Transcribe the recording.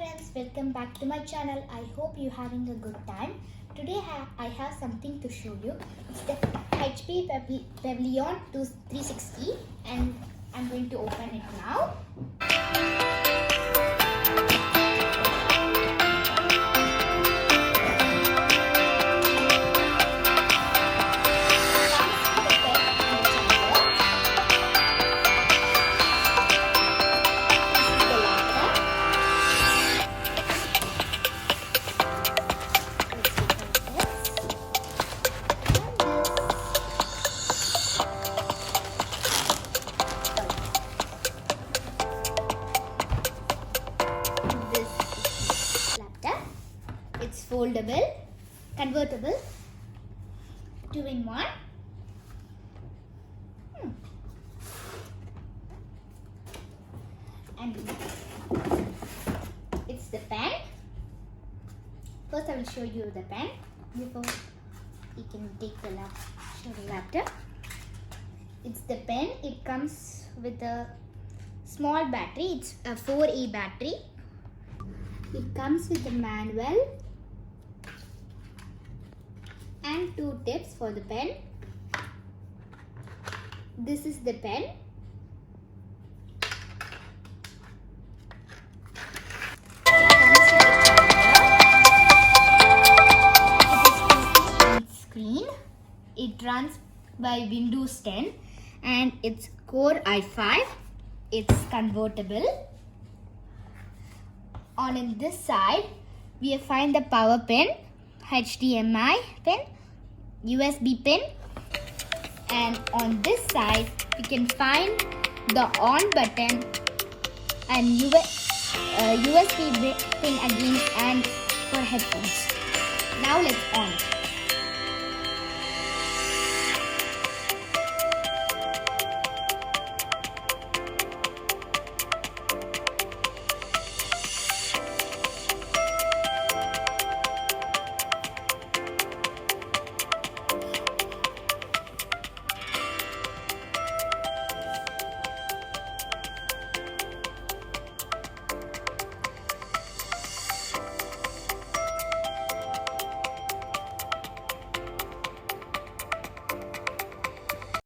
friends, welcome back to my channel. I hope you're having a good time. Today I have something to show you. It's the HP Pavilion 360 and I'm going to open it now. It's foldable, convertible, 2-in-1. And it's the pen. First I will show you the pen before you can take the laptop. It's the pen. It comes with a small battery. It's a 4A battery. It comes with a manual and 2 tips for the pen. This is the pen. Screen. It runs by Windows 10 and it's Core i5. It's convertible. On this side, we find the power pin, HDMI pin, USB pin, and on this side, we can find the on button and USB pin again and for headphones. Now let's on.